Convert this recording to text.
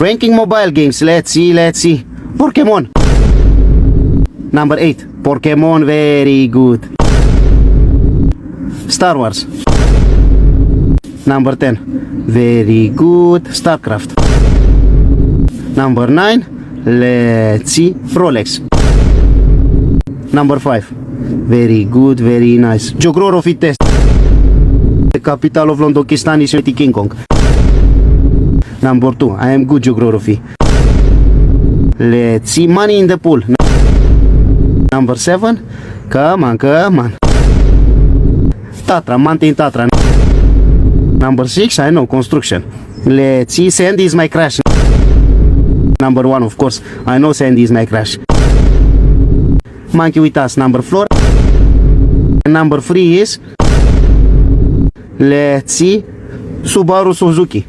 Ranking mobile games. Let's see. Pokemon. Number 8. Pokemon, very good. Star Wars. Number 10. Very good. StarCraft. Number 9. Let's see. Rolex. Number 5. Very good, very nice. Geography test. The capital of Londokistan is King Kong. Number 2. I am good geography. Let's see. Money in the pool. Number 7. Come on. Tatra, Mountain Tatra. Number 6. I know, construction. Let's see. Sandy is my crash. Number 1, of course. I know Sandy is my crash. Monkey with us. Number 4. Number 3 is, let's see, Subaru Suzuki.